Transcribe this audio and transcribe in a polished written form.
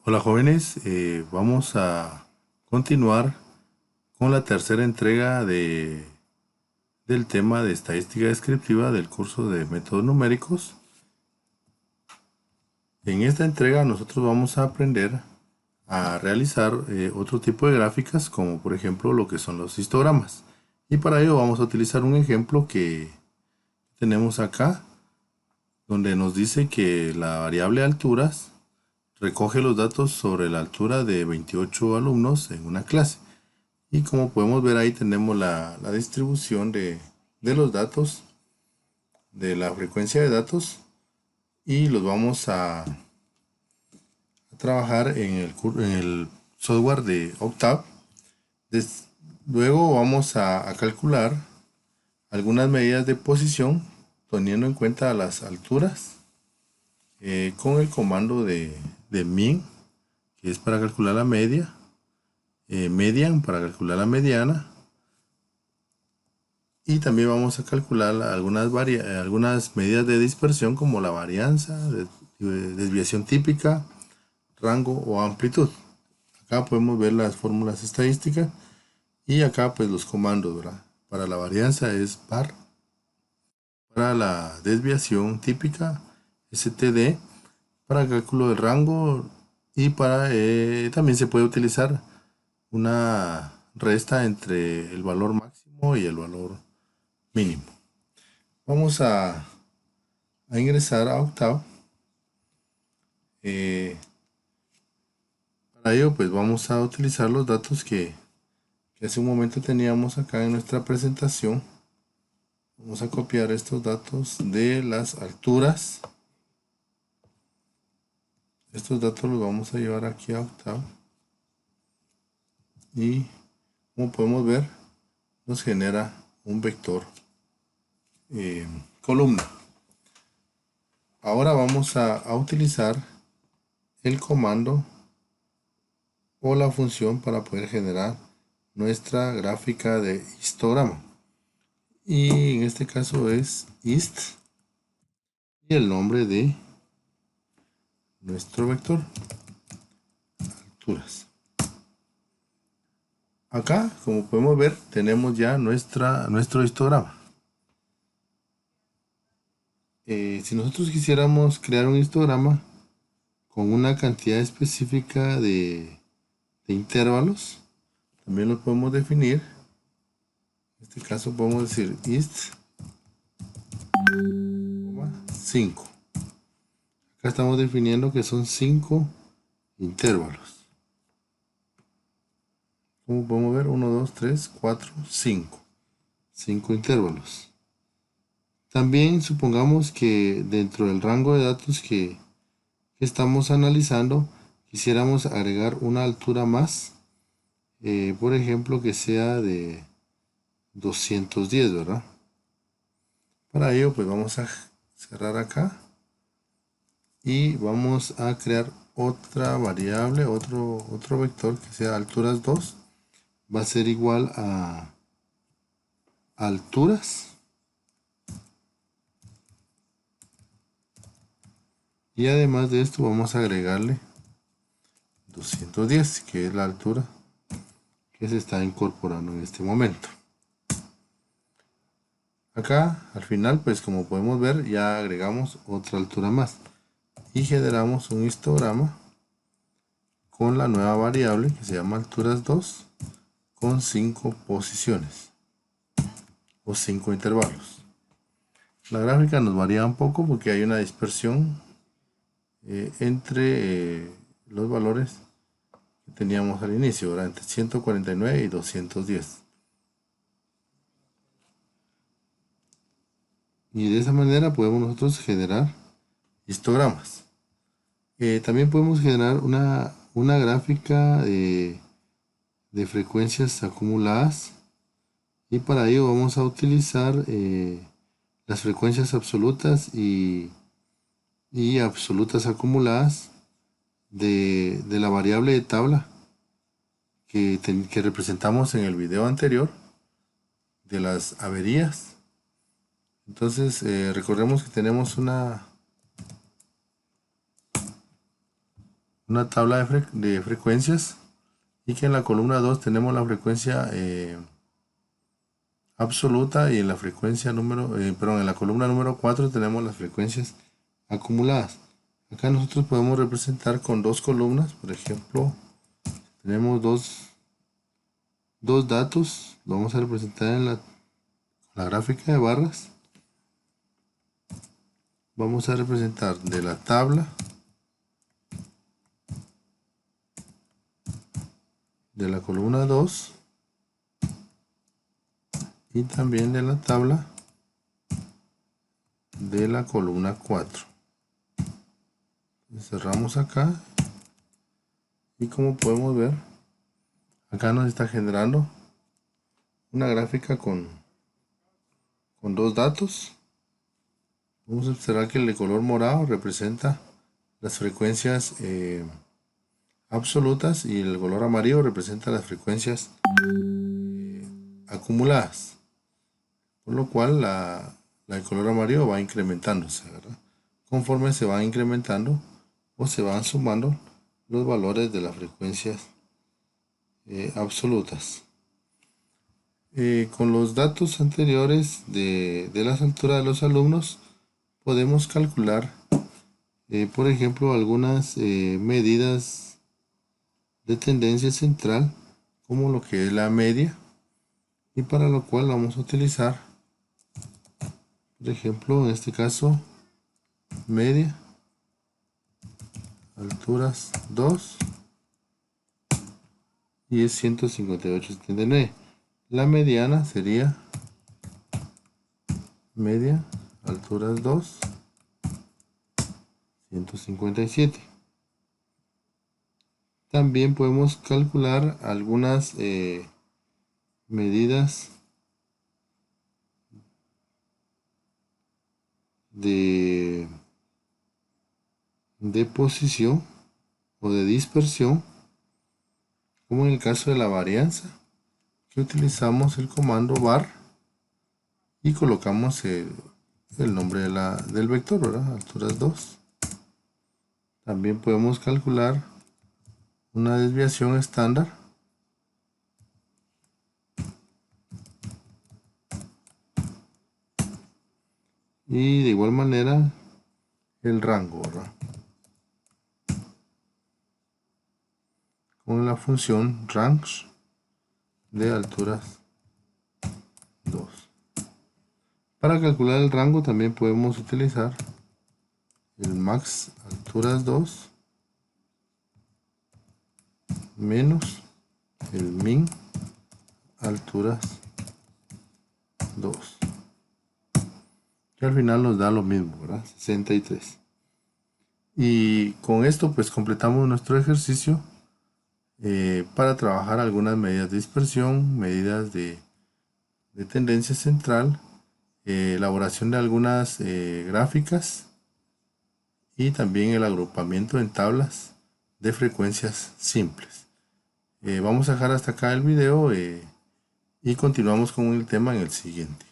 Hola jóvenes, vamos a continuar con la tercera entrega del tema de estadística descriptiva del curso de métodos numéricos. En esta entrega nosotros vamos a aprender a realizar otro tipo de gráficas, como por ejemplo lo que son los histogramas. Y para ello vamos a utilizar un ejemplo que tenemos acá, donde nos dice que la variable alturas recoge los datos sobre la altura de 28 alumnos en una clase. Y como podemos ver ahí tenemos la distribución de los datos, de la frecuencia de datos, y los vamos a trabajar en el software de Octave. Luego vamos a calcular algunas medidas de posición teniendo en cuenta las alturas con el comando de min, que es para calcular la media, median para calcular la mediana, y también vamos a calcular algunas medidas de dispersión como la varianza, desviación típica, rango o amplitud. Acá podemos ver las fórmulas estadísticas y acá pues los comandos, ¿verdad? Para la varianza es var, para la desviación típica std, para cálculo del rango, y para también se puede utilizar una resta entre el valor máximo y el valor mínimo. Vamos a ingresar a Octave. Para ello pues vamos a utilizar los datos que hace un momento teníamos acá en nuestra presentación. Vamos a copiar estos datos de las alturas. Estos datos los vamos a llevar aquí a Octave. Y como podemos ver, nos genera un vector columna. Ahora vamos a utilizar el comando o la función para poder generar nuestra gráfica de histograma. Y en este caso es hist y el nombre de nuestro vector, alturas. Acá, como podemos ver, tenemos ya nuestro histograma. Si nosotros quisiéramos crear un histograma con una cantidad específica de intervalos, también lo podemos definir. En este caso podemos decir hist 5. Acá estamos definiendo que son 5 intervalos. Como podemos ver, 1, 2, 3, 4, 5. 5 intervalos. También supongamos que dentro del rango de datos que estamos analizando quisiéramos agregar una altura más, por ejemplo que sea de 210, ¿verdad? Para ello pues vamos a cerrar acá y vamos a crear otra variable, otro vector que sea alturas 2. Va a ser igual a alturas, y además de esto vamos a agregarle 210, que es la altura que se está incorporando en este momento. Acá al final pues como podemos ver ya agregamos otra altura más y generamos un histograma con la nueva variable que se llama alturas 2 con 5 posiciones o 5 intervalos. La gráfica nos varía un poco porque hay una dispersión entre los valores que teníamos al inicio, ¿verdad? Entre 149 y 210. Y de esa manera podemos nosotros generar histogramas. También podemos generar una gráfica de frecuencias acumuladas, y para ello vamos a utilizar las frecuencias absolutas y absolutas acumuladas de la variable de tabla que representamos en el video anterior de las averías. Entonces recordemos que tenemos una tabla de frecuencias, y que en la columna 2 tenemos la frecuencia absoluta, y en la frecuencia en la columna número 4 tenemos las frecuencias acumuladas. Acá nosotros podemos representar con dos columnas. Por ejemplo, tenemos dos datos, lo vamos a representar en la gráfica de barras. Vamos a representar de la tabla de la columna 2 y también de la tabla de la columna 4. Cerramos acá, y como podemos ver, acá nos está generando una gráfica con dos datos. Vamos a observar que el de color morado representa las frecuencias absolutas, y el color amarillo representa las frecuencias acumuladas, por lo cual la de color amarillo va incrementándose, ¿verdad? Conforme se van incrementando o se van sumando los valores de las frecuencias absolutas. Con los datos anteriores de las alturas de los alumnos, podemos calcular, por ejemplo, algunas medidas de tendencia central, como lo que es la media, y para lo cual vamos a utilizar, por ejemplo, en este caso, media, alturas 2, y es 158,79. La mediana sería media, alturas 2, 157. También podemos calcular algunas medidas de posición o de dispersión, como en el caso de la varianza, que utilizamos el comando var y colocamos el nombre del vector, ¿verdad? Alturas 2. También podemos calcular una desviación estándar, y de igual manera el rango, ¿verdad? Con la función range de alturas 2. Para calcular el rango también podemos utilizar el max alturas 2 menos el min alturas 2, que al final nos da lo mismo, ¿verdad? 63. Y con esto pues completamos nuestro ejercicio para trabajar algunas medidas de dispersión, medidas de tendencia central, elaboración de algunas gráficas, y también el agrupamiento en tablas de frecuencias simples. Vamos a dejar hasta acá el video y continuamos con el tema en el siguiente.